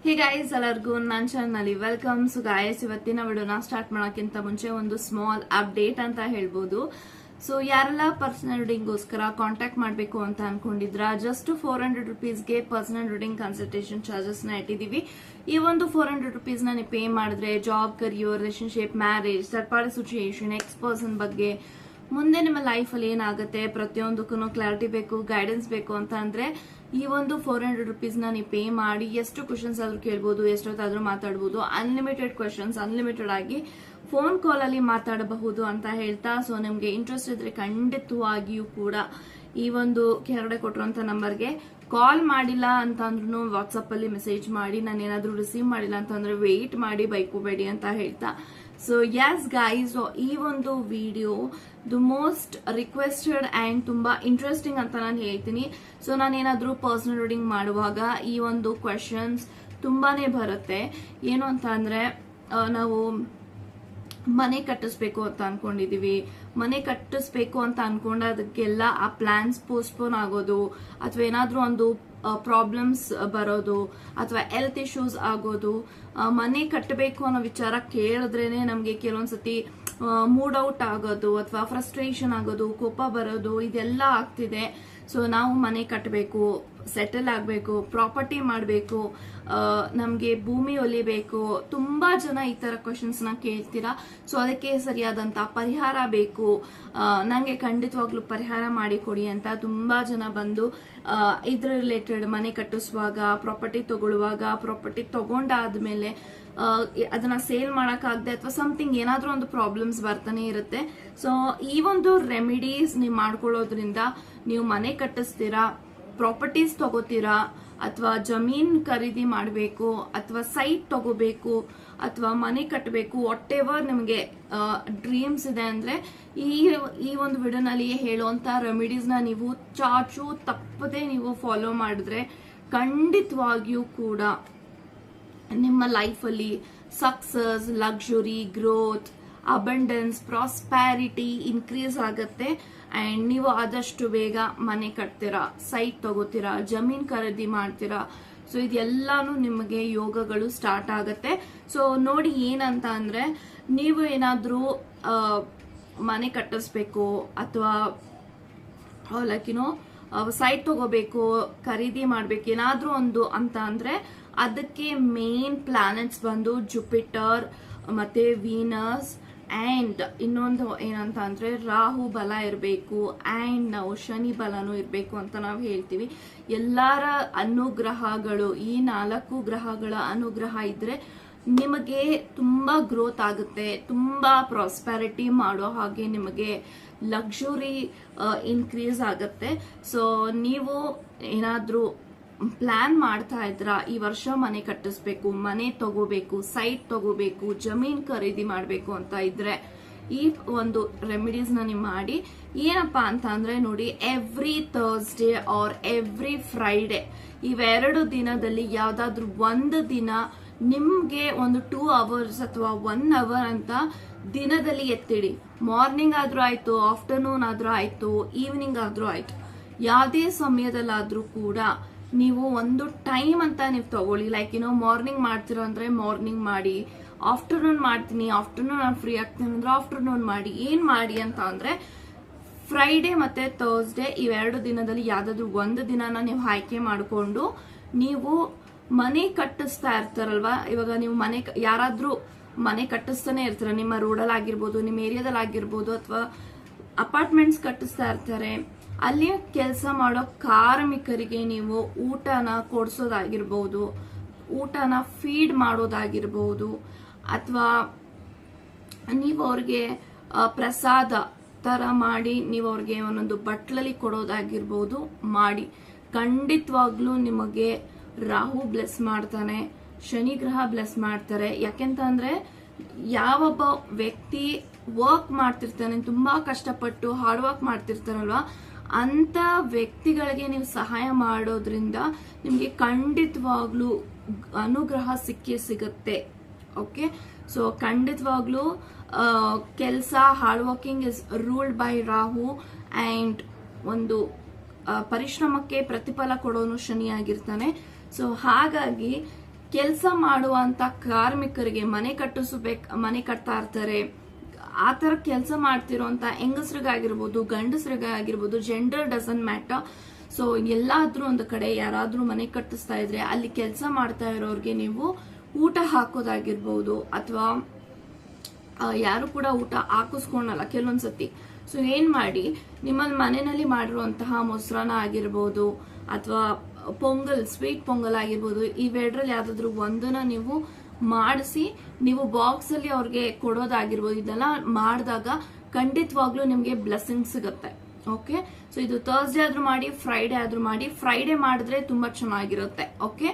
Hey guys, ಎಲ್ಲರಿಗೂ ನನ್ನ ಚಾನಲ್ನಲ್ಲಿ ವೆಲ್ಕಮ್. ಸೊ ಗೈಸ್, ಇವತ್ತಿನ ವಿಡಿಯೋನ ಸ್ಟಾರ್ಟ್ ಮಾಡೋಕ್ಕಿಂತ ಮುಂಚೆ ಒಂದು ಸ್ಮಾಲ್ ಅಪ್ಡೇಟ್ ಅಂತ ಹೇಳ್ಬೋದು. ಸೊ ಯಾರೆಲ್ಲ ಪರ್ಸನಲ್ ರೀಡಿಂಗ್ಗೋಸ್ಕರ ಕಾಂಟ್ಯಾಕ್ಟ್ ಮಾಡಬೇಕು ಅಂತ ಅನ್ಕೊಂಡಿದ್ರ, ಜಸ್ಟ್ 400 ರುಪೀಸ್ಗೆ ಪರ್ಸನಲ್ ರೀಡಿಂಗ್ ಕನ್ಸಲ್ಟೇಷನ್ ಚಾರ್ಜಸ್ ನ ಇಟ್ಟಿದೀವಿ. ಈ ಒಂದು 400 ರುಪೀಸ್ ನ ನೀವು ಪೇ ಮಾಡಿದ್ರೆ job, career, relationship, marriage, third party situation, ex person ಬಗ್ಗೆ, ಮುಂದೆ ನಿಮ್ಮ ಲೈಫ್ ಅಲ್ಲಿ ಏನಾಗುತ್ತೆ ಪ್ರತಿಯೊಂದಕ್ಕೂ ಕ್ಲಾರಿಟಿ ಬೇಕು, ಗೈಡೆನ್ಸ್ ಬೇಕು ಅಂತ ಅಂದ್ರೆ ಈ ಒಂದು 400 ರುಪೀಸ್ ನ ನೀವು ಪೇ ಮಾಡಿ ಎಷ್ಟು ಕ್ವಶನ್ಸ್ ಆದ್ರೂ ಕೇಳ್ಬೋದು, ಎಷ್ಟೊತ್ತಾದ್ರೂ ಮಾತಾಡಬಹುದು. ಅನ್ಲಿಮಿಟೆಡ್ ಕ್ವಶನ್ಸ್, ಅನ್ಲಿಮಿಟೆಡ್ ಆಗಿ ಫೋನ್ ಕಾಲ್ ಅಲ್ಲಿ ಮಾತಾಡಬಹುದು ಅಂತ ಹೇಳ್ತಾ, ಸೊ ನಿಮ್ಗೆ ಇಂಟ್ರೆಸ್ಟ್ ಇದ್ರೆ ಖಂಡಿತವಾಗಿಯೂ ಕೂಡ ಈ ಒಂದು ಕೆಳಗಡೆ ಕೊಟ್ಟಿರುವಂತ ನಂಬರ್ಗೆ ಕಾಲ್ ಮಾಡಿಲ್ಲ ಅಂತ ಅಂದ್ರೂ ವಾಟ್ಸ್ಆಪ್ ಅಲ್ಲಿ ಮೆಸೇಜ್ ಮಾಡಿ. ನಾನು ಏನಾದ್ರೂ ರಿಸೀವ್ ಮಾಡಿಲ್ಲ ಅಂತಂದ್ರೆ ವೆಯ್ಟ್ ಮಾಡಿ, ಬೈಕೋಬೇಡಿ ಅಂತ ಹೇಳ್ತಾ, ಸೊ ಯಸ್ ಗೈಸ್, ಈ ಒಂದು video the most requested and ತುಂಬಾ ಇಂಟ್ರೆಸ್ಟಿಂಗ್ ಅಂತ ನಾನು ಹೇಳ್ತೀನಿ. ಸೊ ನಾನು ಏನಾದ್ರೂ ಪರ್ಸನಲ್ ರೀಡಿಂಗ್ ಮಾಡುವಾಗ ಈ ಒಂದು ಕ್ವೆಶನ್ಸ್ ತುಂಬಾನೇ ಬರುತ್ತೆ. ಏನು ಅಂತ ಅಂದ್ರೆ, ನಾವು ಮನೆ ಕಟ್ಟಿಸ್ಬೇಕು ಅಂತ ಅನ್ಕೊಂಡಿದೀವಿ, ಮನೆ ಕಟ್ಟಿಸ್ಬೇಕು ಅಂತ ಅನ್ಕೊಂಡದಕ್ಕೆಲ್ಲ ಆ ಪ್ಲಾನ್ಸ್ ಪೋಸ್ಟ್ಪೋನ್ ಆಗೋದು, ಅಥವಾ ಏನಾದ್ರೂ ಒಂದು ಪ್ರಾಬ್ಲಮ್ಸ್ ಬರೋದು, ಅಥವಾ ಹೆಲ್ತ್ ಇಶ್ಯೂಸ್ ಆಗೋದು, ಮನೆ ಕಟ್ಟಬೇಕು ಅನ್ನೋ ವಿಚಾರ ಕೇಳಿದ್ರೇನೆ ನಮ್ಗೆ ಕೆಲವೊಂದ್ಸತಿ ಮೂಡ್ ಔಟ್ ಆಗೋದು, ಅಥವಾ ಫ್ರಸ್ಟ್ರೇಷನ್ ಆಗೋದು, ಕೋಪ ಬರೋದು, ಇದೆಲ್ಲ ಆಗ್ತಿದೆ. ಸೊ ನಾವು ಮನೆ ಕಟ್ಟಬೇಕು, ಸೆಟಲ್ ಆಗಬೇಕು, ಪ್ರಾಪರ್ಟಿ ಮಾಡಬೇಕು, ನಮ್ಗೆ ಭೂಮಿ ಒಲಿಬೇಕು, ತುಂಬಾ ಜನ ಈ ತರ ಕ್ವಶನ್ಸ್ ನ ಕೇಳ್ತೀರಾ. ಸೊ ಅದಕ್ಕೆ ಸರಿಯಾದಂತ ಪರಿಹಾರ ಬೇಕು, ನಂಗೆ ಖಂಡಿತವಾಗ್ಲೂ ಪರಿಹಾರ ಮಾಡಿ ಕೊಡಿ ಅಂತ ತುಂಬಾ ಜನ ಬಂದು ಇದ್ರ ರಿಲೇಟೆಡ್ ಮನೆ ಕಟ್ಟಿಸುವಾಗ, ಪ್ರಾಪರ್ಟಿ ತಗೊಳ್ಳುವಾಗ, ಪ್ರಾಪರ್ಟಿ ತಗೊಂಡಾದ್ಮೇಲೆ ಅದನ್ನ ಸೇಲ್ ಮಾಡಕ್ಕಾಗದೆ ಅಥವಾ ಸಮಥಿಂಗ್ ಏನಾದ್ರೂ ಒಂದು ಪ್ರಾಬ್ಲಮ್ಸ್ ಬರ್ತಾನೆ ಇರುತ್ತೆ. ಸೊ ಈ ಒಂದು ರೆಮಿಡೀಸ್ ನೀವು ಮಾಡ್ಕೊಳ್ಳೋದ್ರಿಂದ ನೀವು ಮನೆ ಕಟ್ಟಿಸ್ತೀರಾ, ಪ್ರಾಪರ್ಟೀಸ್ ತಗೋತೀರಾ, ಅಥವಾ ಜಮೀನ್ ಖರೀದಿ ಮಾಡಬೇಕು, ಅಥವಾ ಸೈಟ್ ತಗೋಬೇಕು, ಅಥವಾ ಮನೆ ಕಟ್ಟಬೇಕು, ವಾಟ್ ಎವರ್ ನಿಮಗೆ ಡ್ರೀಮ್ಸ್ ಇದೆ ಅಂದ್ರೆ ಈ ಒಂದು ವಿಡಿಯೋನಲ್ಲಿ ಹೇಳುವಂತ ರೆಮಿಡೀಸ್ ನ ನೀವು ಚಾಚು ತಪ್ಪದೆ ನೀವು ಫಾಲೋ ಮಾಡಿದ್ರೆ ಖಂಡಿತವಾಗಿಯೂ ಕೂಡ ನಿಮ್ಮ ಲೈಫ್ ಅಲ್ಲಿ success, luxury, growth, abundance, prosperity increase ಆಗುತ್ತೆ. ಅಂಡ್ ನೀವು ಆದಷ್ಟು ಬೇಗ ಮನೆ ಕಟ್ತೀರಾ, ಸೈಟ್ ತಗೋತೀರಾ, ಜಮೀನ್ ಖರೀದಿ ಮಾಡ್ತೀರಾ. ಸೊ ಇದೆಲ್ಲಾನು ನಿಮಗೆ ಯೋಗಗಳು ಸ್ಟಾರ್ಟ್ ಆಗತ್ತೆ. ಸೊ ನೋಡಿ, ಏನಂತ ಅಂದ್ರೆ, ನೀವು ಏನಾದ್ರೂ ಮನೆ ಕಟ್ಟಿಸ್ಬೇಕು ಅಥವಾ ಸೈಟ್ ತಗೋಬೇಕು, ಖರೀದಿ ಮಾಡ್ಬೇಕು, ಏನಾದ್ರೂ ಒಂದು ಅಂತ ಅಂದ್ರೆ ಅದಕ್ಕೆ ಮೇನ್ ಪ್ಲಾನೆಟ್ಸ್ ಬಂದು ಜುಪಿಟರ್ ಮತ್ತೆ ವೀನಸ್, ಅಂಡ್ ಇನ್ನೊಂದು ಏನಂತ ಅಂದ್ರೆ ರಾಹು ಬಲ ಇರಬೇಕು, ಅಂಡ್ ನಾವು ಶನಿ ಬಲನೂ ಇರಬೇಕು ಅಂತ ನಾವು ಹೇಳ್ತೀವಿ. ಎಲ್ಲರ ಅನುಗ್ರಹಗಳು, ಈ 4 ಗ್ರಹಗಳ ಅನುಗ್ರಹ ಇದ್ರೆ ನಿಮಗೆ ತುಂಬಾ ಗ್ರೋತ್ ಆಗುತ್ತೆ, ತುಂಬಾ ಪ್ರಾಸ್ಪ್ಯಾರಿಟಿ ಮಾಡೋ ಹಾಗೆ ನಿಮಗೆ ಲಕ್ಸುರಿ ಇನ್ಕ್ರೀಸ್ ಆಗುತ್ತೆ. ಸೊ ನೀವು ಏನಾದ್ರೂ ಪ್ಲಾನ್ ಮಾಡ್ತಾ ಇದ್ರ, ಈ ವರ್ಷ ಮನೆ ಕಟ್ಟಿಸ್ಬೇಕು, ಮನೆ ತಗೋಬೇಕು, ಸೈಟ್ ತಗೋಬೇಕು, ಜಮೀನ್ ಖರೀದಿ ಮಾಡ್ಬೇಕು ಅಂತ ಇದ್ರೆ ಈ ಒಂದು ರೆಮಿಡೀಸ್ ನ ನೀವು ಮಾಡಿ. ಏನಪ್ಪಾ ಅಂತ ಅಂದ್ರೆ ನೋಡಿ, every Thursday or every Friday ಇವೆರಡು ದಿನದಲ್ಲಿ ಯಾವ್ದಾದ್ರು ಒಂದು ದಿನ ನಿಮ್ಗೆ ಒಂದು 2 hours ಅಥವಾ 1 hour ಅಂತ ದಿನದಲ್ಲಿ ಎತ್ತಿಡಿ. ಮಾರ್ನಿಂಗ್ ಆದ್ರೂ ಆಯ್ತು, ಆಫ್ಟರ್ನೂನ್ ಆದ್ರೂ ಆಯ್ತು, ಈವ್ನಿಂಗ್ ಆದ್ರೂ ಆಯ್ತು, ಯಾವುದೇ ಸಮಯದಲ್ಲಾದ್ರೂ ಕೂಡ ನೀವು ಒಂದು ಟೈಮ್ ಅಂತ ನೀವು ತಗೊಳ್ಳಿ. ಲೈಕ್ ಮಾರ್ನಿಂಗ್ ಮಾಡ್ತೀರಾ ಅಂದ್ರೆ ಮಾರ್ನಿಂಗ್ ಮಾಡಿ, ಆಫ್ಟರ್ನೂನ್ ಮಾಡ್ತೀನಿ, ಆಫ್ಟರ್ನೂನ್ ನಾನು ಫ್ರೀ ಆಗ್ತೀನಿ ಅಂದ್ರೆ ಆಫ್ಟರ್ನೂನ್ ಮಾಡಿ. ಏನ್ ಮಾಡಿ ಅಂತ ಅಂದ್ರೆ, ಫ್ರೈಡೆ ಮತ್ತೆ ಥರ್ಸ್ಡೇ ಇವೆರಡು ದಿನದಲ್ಲಿ ಯಾವ್ದಾದ್ರು ಒಂದು ದಿನನ ನೀವು ಆಯ್ಕೆ ಮಾಡಿಕೊಂಡು ನೀವು ಮನೆ ಕಟ್ಟಿಸ್ತಾ ಇರ್ತಾರಲ್ವಾ. ಇವಾಗ ನೀವು ಯಾರಾದ್ರೂ ಮನೆ ಕಟ್ಟಿಸ್ತಾನೆ ಇರ್ತಾರ, ನಿಮ್ಮ ರೋಡಲ್ಲಿ ಆಗಿರ್ಬೋದು, ನಿಮ್ಮ ಏರಿಯಾದಲ್ಲಿ ಆಗಿರ್ಬೋದು, ಅಥವಾ ಅಪಾರ್ಟ್ಮೆಂಟ್ಸ್ ಕಟ್ಟಿಸ್ತಾ ಇರ್ತಾರೆ, ಅಲ್ಲಿ ಕೆಲಸ ಮಾಡೋ ಕಾರ್ಮಿಕರಿಗೆ ನೀವು ಊಟನ ಕೊಡ್ಸೋದಾಗಿರ್ಬಹುದು, ಊಟನ ಫೀಡ್ ಮಾಡೋದಾಗಿರ್ಬಹುದು, ಅಥವಾ ನೀವು ಅವ್ರಿಗೆ ಪ್ರಸಾದ ತರ ಮಾಡಿ ನೀವು ಅವ್ರಿಗೆ ಒಂದೊಂದು ಬಟ್ಲಲ್ಲಿ ಕೊಡೋದಾಗಿರ್ಬಹುದು ಮಾಡಿ. ಖಂಡಿತವಾಗ್ಲೂ ನಿಮಗೆ ರಾಹು ಬ್ಲೆಸ್ ಮಾಡ್ತಾನೆ, ಶನಿ ಗ್ರಹ ಬ್ಲೆಸ್ ಮಾಡ್ತಾರೆ. ಯಾಕೆಂತ ಅಂದ್ರೆ, ಯಾವೊಬ್ಬ ವ್ಯಕ್ತಿ ವರ್ಕ್ ಮಾಡ್ತಿರ್ತಾನೆ, ತುಂಬಾ ಕಷ್ಟಪಟ್ಟು ಹಾರ್ಡ್ ವರ್ಕ್ ಮಾಡ್ತಿರ್ತಾರಲ್ವಾ, ಅಂತ ವ್ಯಕ್ತಿಗಳಿಗೆ ನೀವು ಸಹಾಯ ಮಾಡೋದ್ರಿಂದ ನಿಮ್ಗೆ ಖಂಡಿತವಾಗ್ಲೂ ಅನುಗ್ರಹ ಸಿಗುತ್ತೆ. ಓಕೆ, ಸೊ ಖಂಡಿತವಾಗ್ಲೂ ಕೆಲಸ, hard working is ruled by Rahu, and ಒಂದು ಪರಿಶ್ರಮಕ್ಕೆ ಪ್ರತಿಫಲ ಕೊಡೋನು ಶನಿ ಆಗಿರ್ತಾನೆ. ಸೊ ಹಾಗಾಗಿ ಕೆಲಸ ಮಾಡುವಂತ ಕಾರ್ಮಿಕರಿಗೆ ಮನೆ ಕಟ್ತಾ ಇರ್ತಾರೆ, ಆತರ ಕೆಲಸ ಮಾಡ್ತಿರೋಂತ ಹೆಂಗಸರಿಗಾಗಿರ್ಬೋದು ಗಂಡಸರಿಗಾಗಿರ್ಬೋದು, ಜೆಂಡರ್ ಡಸಂಟ್ ಮ್ಯಾಟರ್. ಸೊ ಎಲ್ಲಾದ್ರೂ ಒಂದು ಕಡೆ ಯಾರಾದ್ರೂ ಮನೆ ಕಟ್ಟಿಸ್ತಾ ಇದ್ರೆ ಅಲ್ಲಿ ಕೆಲಸ ಮಾಡ್ತಾ ಇರೋರ್ಗೆ ನೀವು ಊಟ ಹಾಕೋದಾಗಿರ್ಬೋದು, ಅಥವಾ ಯಾರು ಕೂಡ ಊಟ ಹಾಕಿಸ್ಕೊಳಲ್ಲ ಕೆಲವೊಂದ್ಸತಿ. ಸೊ ಏನ್ ಮಾಡಿ, ನಿಮ್ಮಲ್ಲಿ ಮನೆಯಲ್ಲಿ ಮಾಡಿರುವಂತಹ ಮೊಸರನ್ನ ಆಗಿರ್ಬೋದು ಅಥವಾ ಪೊಂಗಲ್, ಸ್ವೀಟ್ ಪೊಂಗಲ್ ಆಗಿರ್ಬೋದು, ಇವೆರಡರಲ್ಲಿ ಯಾವ್ದಾದ್ರು ಒಂದನ್ನ ನೀವು ಮಾಡಿಸಿ ನೀವು ಬಾಕ್ಸ್ ಅಲ್ಲಿ ಅವ್ರಿಗೆ ಕೊಡೋದಾಗಿರ್ಬೋದು. ಇದೆಲ್ಲ ಮಾಡಿದಾಗ ಖಂಡಿತವಾಗ್ಲೂ ನಿಮ್ಗೆ ಬ್ಲೆಸ್ಸಿಂಗ್ ಸಿಗುತ್ತೆ. ಓಕೆ, ಸೊ ಇದು ಥರ್ಸ್ಡೇ ಆದ್ರೂ ಮಾಡಿ, ಫ್ರೈಡೆ ಆದ್ರೂ ಮಾಡಿ. ಫ್ರೈಡೆ ಮಾಡಿದ್ರೆ ತುಂಬಾ ಚೆನ್ನಾಗಿರುತ್ತೆ. ಓಕೆ,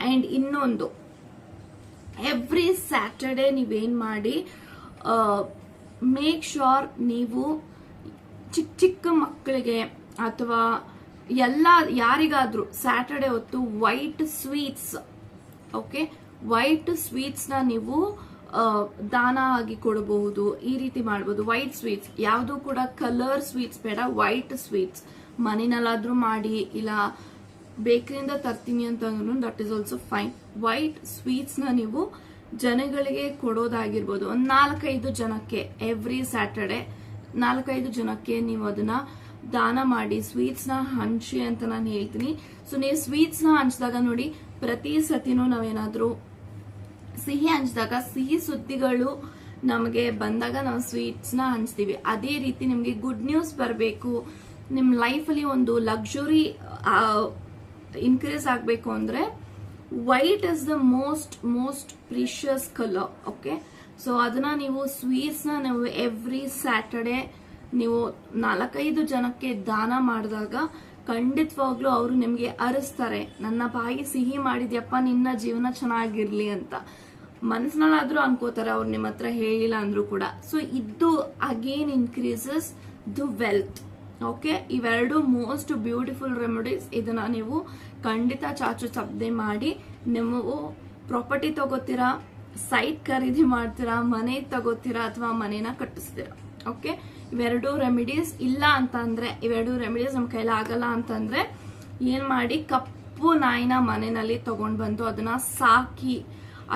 ಅಂಡ್ ಇನ್ನೊಂದು, ಎವ್ರಿ ಸ್ಯಾಟರ್ಡೆ ನೀವೇನ್ ಮಾಡಿ, ಮೇಕ್ ಶೋರ್ ನೀವು ಚಿಕ್ಕ ಚಿಕ್ಕ ಮಕ್ಕಳಿಗೆ ಅಥವಾ ಯಾರಿಗಾದ್ರೂ ಸ್ಯಾಟರ್ಡೆ ಹೊತ್ತು white sweets, okay, white sweets ನ ನೀವು ದಾನ ಆಗಿ ಕೊಡಬಹುದು. ಈ ರೀತಿ ಮಾಡಬಹುದು. ವೈಟ್ ಸ್ವೀಟ್ಸ್, ಯಾವುದು ಕೂಡ ಕಲರ್ ಸ್ವೀಟ್ಸ್ ಬೇಡ, ವೈಟ್ ಸ್ವೀಟ್ಸ್ ಮನೆಯಲ್ಲಾದ್ರೂ ಮಾಡಿ, ಇಲ್ಲ ಬೇಕರಿಯಿಂದ ತರ್ತೀನಿ ಅಂತ that is also fine. White sweets ನ ನೀವು ಜನಗಳಿಗೆ ಕೊಡೋದಾಗಿರ್ಬೋದು. ಒಂದ್ 4-5 ಜನಕ್ಕೆ ಎವ್ರಿ ಸ್ಯಾಟರ್ಡೆ 4-5 ಜನಕ್ಕೆ ನೀವು ಅದನ್ನ ದಾನ ಮಾಡಿ, ಸ್ವೀಟ್ಸ್ ನ ಹಂಚಿ ಅಂತ ನಾನು ಹೇಳ್ತೀನಿ. ಸೊ ನೀವು ಸ್ವೀಟ್ಸ್ ನ ಹಂಚಿದಾಗ ನೋಡಿ, ಪ್ರತಿ ಸತಿನೂ ನಾವೇನಾದ್ರೂ ಸಿಹಿ ಹಂಚಿದಾಗ ಸಿಹಿ ಸುದ್ದಿಗಳು ನಮಗೆ ಬಂದಾಗ ನಾವು ಸ್ವೀಟ್ಸ್ ನ ಹಂಚ್ತೀವಿ. ಅದೇ ರೀತಿ ನಿಮ್ಗೆ ಗುಡ್ ನ್ಯೂಸ್ ಬರಬೇಕು, ನಿಮ್ ಲೈಫ್ ಅಲ್ಲಿ ಒಂದು ಲಕ್ಸುರಿ ಇನ್ಕ್ರೀಸ್ ಆಗ್ಬೇಕು ಅಂದ್ರೆ white is the most precious colour. Okay, so ಅದನ್ನ ನೀವು ಸ್ವೀಟ್ಸ್ ನ ನೀವು ಎವ್ರಿ ಸ್ಯಾಟರ್ಡೆ ನೀವು 4-5 ಜನಕ್ಕೆ ದಾನ ಮಾಡಿದಾಗ ಖಂಡಿತವಾಗ್ಲೂ ಅವರು ನಿಮ್ಗೆ ಅರಿಸ್ತಾರೆ, ನನ್ನ ಬಾಯಿಗೆ ಸಿಹಿ ಮಾಡಿದ್ಯಪ್ಪ, ನಿನ್ನ ಜೀವನ ಚೆನ್ನಾಗಿರ್ಲಿ ಅಂತ ಮನಸ್ಸಿನಲ್ಲಾದ್ರೂ ಅನ್ಕೋತಾರೆ ಅವ್ರು, ನಿಮ್ಮ ಹತ್ರ ಹೇಳಿಲ್ಲ ಅಂದ್ರೂ ಕೂಡ. ಸೊ ಇದು again increases the wealth. Okay, ಇವೆರಡು ಮೋಸ್ಟ್ ಬ್ಯೂಟಿಫುಲ್ ರೆಮಿಡೀಸ್. ಇದನ್ನ ನೀವು ಖಂಡಿತ ಚಾಚು ತಪ್ಪದೆ ಮಾಡಿ. ನೀವು ಪ್ರಾಪರ್ಟಿ ತಗೋತೀರಾ, ಸೈಟ್ ಖರೀದಿ ಮಾಡ್ತೀರಾ, ಮನೆ ತಗೋತೀರಾ ಅಥವಾ ಮನೇನ ಕಟ್ಟಿಸ್ತೀರಾ. ಓಕೆ, ಇವೆರಡು ರೆಮಿಡೀಸ್ ಇಲ್ಲ ಅಂತ ಅಂದ್ರೆ, ಇವೆರಡು ರೆಮಿಡೀಸ್ ನಮ್ ಕೈಲಿ ಆಗಲ್ಲ ಅಂತಂದ್ರೆ ಏನ್ ಮಾಡಿ, ಕಪ್ಪು ನಾಯಿನ ಮನೆಯಲ್ಲಿ ತಗೊಂಡ್ ಬಂದು ಅದನ್ನ ಸಾಕಿ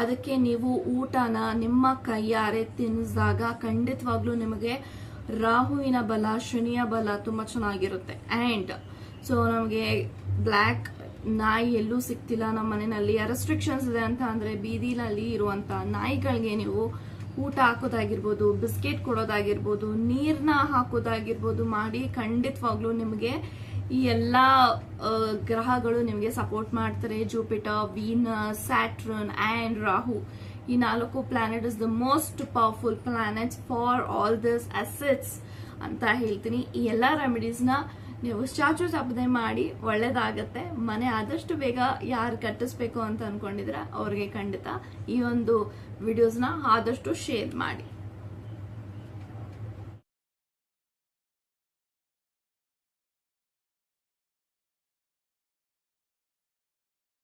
ಅದಕ್ಕೆ ನೀವು ಊಟನ ನಿಮ್ಮ ಕೈಯಾರೆ ತಿನ್ನಿಸಿದಾಗ ಖಂಡಿತವಾಗ್ಲೂ ನಿಮಗೆ ರಾಹುವಿನ ಬಲ, ಶನಿಯ ಬಲ ತುಂಬಾ ಚೆನ್ನಾಗಿರುತ್ತೆ. ಅಂಡ್ ಸೊ ನಮಗೆ ಬ್ಲ್ಯಾಕ್ ನಾಯಿ ಎಲ್ಲೂ ಸಿಗ್ತಿಲ್ಲ ನಮ್ಮ ಮನೆಯಲ್ಲಿ, ರೆಸ್ಟ್ರಿಕ್ಷನ್ಸ್ ಇದೆ ಅಂತ ಅಂದ್ರೆ ಬೀದಿನಲ್ಲಿ ಇರುವಂತ ನಾಯಿಗಳಿಗೆ ನೀವು ಊಟ ಹಾಕೋದಾಗಿರ್ಬೋದು, ಬಿಸ್ಕೆಟ್ ಕೊಡೋದಾಗಿರ್ಬೋದು, ನೀರ್ನ ಹಾಕೋದಾಗಿರ್ಬೋದು ಮಾಡಿ ಖಂಡಿತವಾಗ್ಲೂ ನಿಮಗೆ ಈ ಎಲ್ಲಾ ಗ್ರಹಗಳು ನಿಮಗೆ ಸಪೋರ್ಟ್ ಮಾಡ್ತಾರೆ. ಜೂಪಿಟರ್, ವೀನಸ್, ಸ್ಯಾಟ್ರನ್ ಅಂಡ್ ರಾಹು, ಈ 4 planet is the most powerful planets for all this assets ಅಂತ ಹೇಳ್ತೀನಿ. ಈ ಎಲ್ಲಾ ರೆಮಿಡೀಸ್ ನ ನೀವು ಚಾಚು ತಪ್ಪದೆ ಮಾಡಿ, ಒಳ್ಳೇದಾಗತ್ತೆ. ಮನೆ ಆದಷ್ಟು ಬೇಗ ಯಾರು ಕಟ್ಟಿಸ್ಬೇಕು ಅಂತ ಅನ್ಕೊಂಡಿದ್ರೆ ಅವ್ರಿಗೆ ಖಂಡಿತ ಈ ಒಂದು ವಿಡಿಯೋಸ್ನ ಆದಷ್ಟು ಶೇರ್ ಮಾಡಿ.